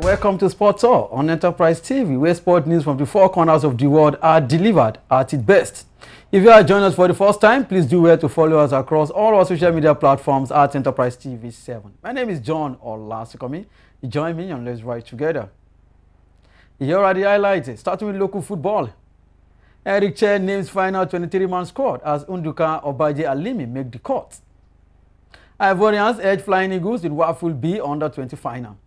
Welcome to Sport Tour on Enterprise TV, where sport news from the four corners of the world are delivered at its best. If you are joining us for the first time, please do well to follow us across all our social media platforms at Enterprise TV 7. My name is John Olasikomi. Join me and let's ride together. Here are the highlights, starting with local football. Eric Chair names final 23-man squad as Unduka Obaje Alimi make the cut. Ivorians edge Flying Eagles in Waful B under-20 final.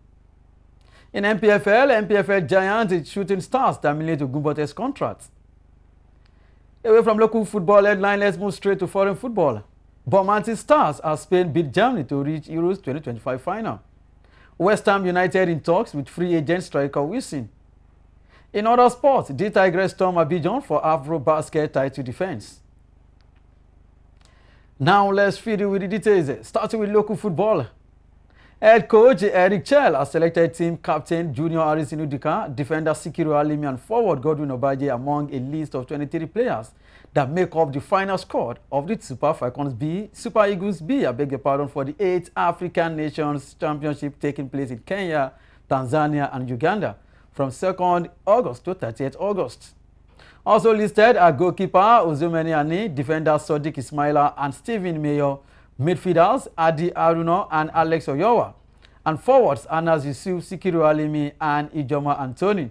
In MPFL Giants Shooting Stars terminate Ogunbote's contract. Away from local football headline, let's move straight to foreign football. Bonmati Stars as Spain beat Germany to reach Euros 2025 final. Westham United in talks with free agent striker Wilsdon. In other sports, the Tigers storm Abidjan for Afro-Basket title defense. Now let's feed you with the details, starting with local football. Head coach Eric Chell has selected team captain Junior Harris Inudika, defender Sikiru Alimi and forward Godwin Obaje among a list of 23 players that make up the final squad of the Super Eagles B, for the 8th African Nations Championship taking place in Kenya, Tanzania and Uganda from 2nd August to 30th August. Also listed are goalkeeper Ozumeni Ani, defender Sodiq Ismaila and Stephen Mayo, midfielders Adi Aruna and Alex Oyowa, and forwards Anas Yusuf, Sikiru Alimi and Ijoma Anthony.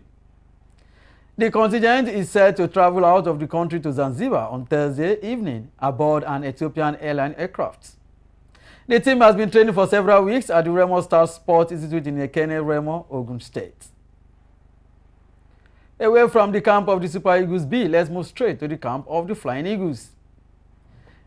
The contingent is set to travel out of the country to Zanzibar on Thursday evening aboard an Ethiopian airline aircraft. The team has been training for several weeks at the Remo Stars Sports Institute in Ekene, Remo, Ogun State. Away from the camp of the Super Eagles B, let's move straight to the camp of the Flying Eagles.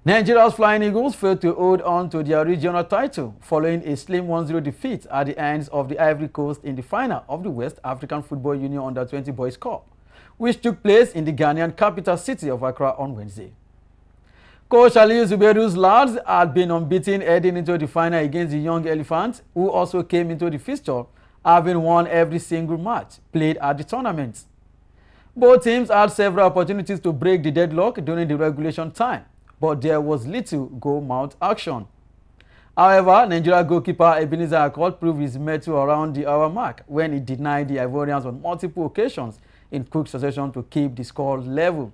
Nigeria's Flying Eagles failed to hold on to their regional title following a slim 1-0 defeat at the hands of the Ivory Coast in the final of the West African Football Union Under-20 Boys Cup, which took place in the Ghanaian capital city of Accra on Wednesday. Coach Aliyu Zubairu's lads had been unbeaten heading into the final against the Young Elephants, who also came into the fixture, having won every single match played at the tournament. Both teams had several opportunities to break the deadlock during the regulation time, but there was little goal-mouth action. However, Nigeria goalkeeper Ebenezer Akol proved his mettle around the hour mark when he denied the Ivorians on multiple occasions in quick succession to keep the score level.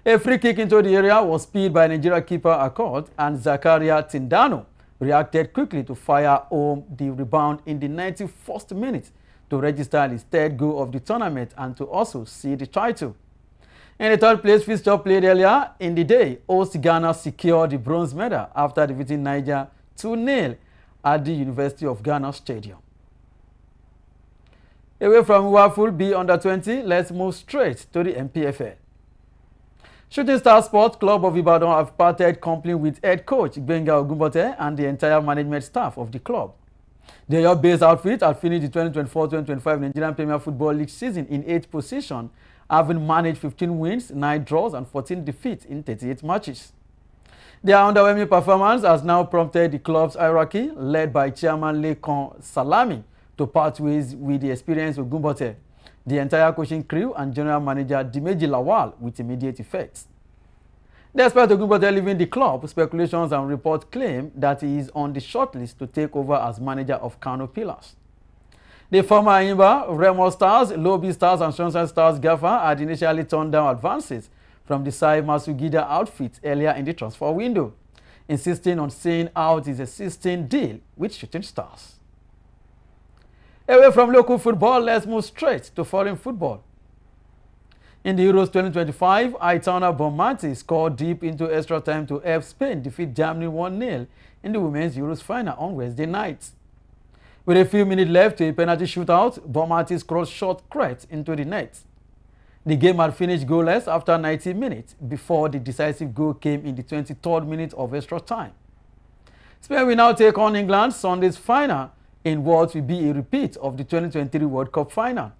A free kick into the area was speared by Nigeria keeper Akol, and Zakaria Tindano reacted quickly to fire home the rebound in the 91st minute to register his third goal of the tournament and to also see the title. In the third place fixture played earlier in the day, host Ghana secured the bronze medal after defeating Niger 2-0 at the University of Ghana Stadium. Away from Waful B under-20, let's move straight to the MPFL. Shooting Star Sports Club of Ibadan have parted company with head coach Gbenga Ogunbote and the entire management staff of the club. The York-based outfit had finished the 2024-2025 Nigerian Premier Football League season in 8th position, having managed 15 wins, 9 draws and 14 defeats in 38 matches. Their underwhelming performance has now prompted the club's hierarchy, led by chairman Lekon Salami, to part ways with the experienced Ogunbote, the entire coaching crew and general manager Dimeji Lawal with immediate effect. Despite Ogunbote leaving the club, speculations and reports claim that he is on the shortlist to take over as manager of Kano Pillars. The former Ayimba, Remo Stars, Lobi Stars and Sunshine Stars gaffer had initially turned down advances from the Sai Masugida outfit earlier in the transfer window, insisting on seeing out his existing deal with Shooting Stars. Away from local football, let's move straight to foreign football. In the Euros 2025, Aitana Bonmati scored deep into extra time to help Spain defeat Germany 1-0 in the Women's Euros final on Wednesday night. With a few minutes left to a penalty shootout, Bonmati's cross shot crept into the net. The game had finished goalless after 90 minutes before the decisive goal came in the 23rd minute of extra time. Spain will now take on England Sunday's final in what will be a repeat of the 2023 World Cup final.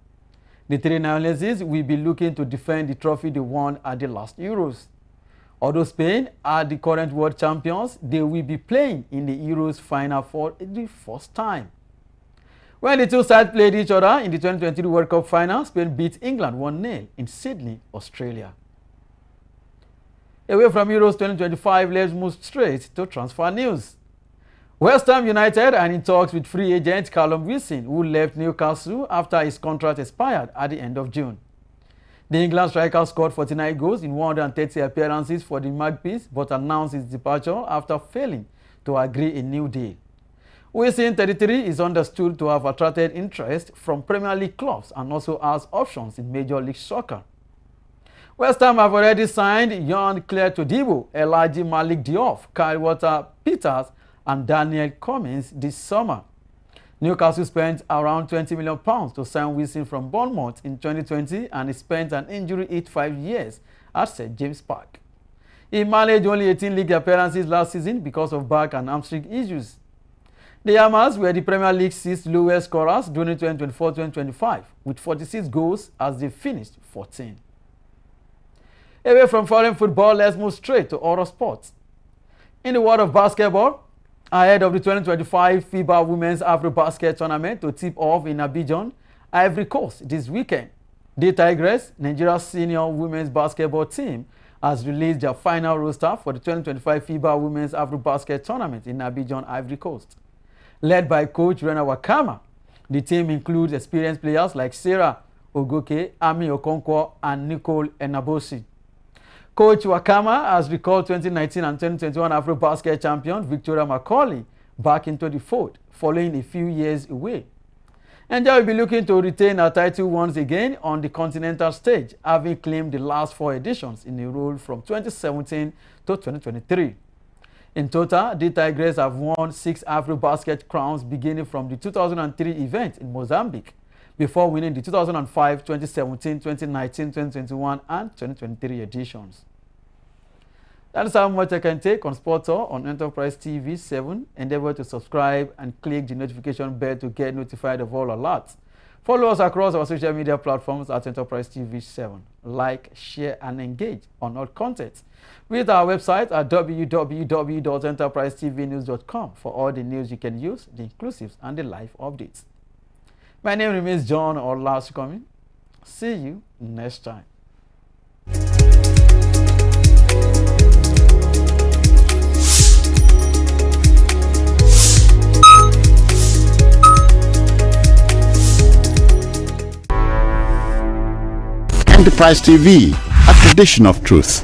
The three Netherlands will be looking to defend the trophy they won at the last Euros. Although Spain are the current world champions, they will be playing in the Euros final for the first time. When the two sides played each other in the 2023 World Cup final, Spain beat England 1-0 in Sydney, Australia. Away from Euros 2025, let's move straight to transfer news. Westham United are in talks with free agent Callum Wilson, who left Newcastle after his contract expired at the end of June. The England striker scored 49 goals in 130 appearances for the Magpies, but announced his departure after failing to agree a new deal. Wilson, 33, is understood to have attracted interest from Premier League clubs and also has options in Major League Soccer. West Ham have already signed young Claire Todibo, Elijah Malik Diop, Kyle Walker-Peters, and Daniel Cummins this summer. Newcastle spent around £20 million to sign Wilson from Bonmati in 2020, and he spent an injury-hit 5 years at St James Park. He managed only 18 league appearances last season because of back and hamstring issues. The Hammers were the Premier League's 6th lowest scorers during 2024-2025, with 46 goals as they finished 14th. Away from foreign football, let's move straight to other sports. In the world of basketball, ahead of the 2025 FIBA Women's Afro-Basket Tournament to tip off in Abidjan, Ivory Coast this weekend, the Tigress, Nigeria's senior women's basketball team, has released their final roster for the 2025 FIBA Women's Afro-Basket Tournament in Abidjan, Ivory Coast. Led by coach Rena Wakama, the team includes experienced players like Sarah Ogoke, Ami Okonkwo, and Nicole Enabosi. Coach Wakama has recalled 2019 and 2021 Afro-Basket champion Victoria Macaulay back into the fold, following a few years away. And they will be looking to retain her title once again on the continental stage, having claimed the last 4 editions in a row from 2017 to 2023. In total, the Tigers have won 6 Afro-Basket crowns beginning from the 2003 event in Mozambique, before winning the 2005, 2017, 2019, 2021, and 2023 editions. That is how much I can take on Sports Hall on Enterprise TV 7. Endeavor to subscribe and click the notification bell to get notified of all alerts. Follow us across our social media platforms at Enterprise TV 7. Like, share, and engage on all content. Visit our website at www.enterprisetvnews.com for all the news you can use, the inclusives, and the live updates. My name remains John Olasukomi. See you next time. Enterprise TV, a tradition of truth.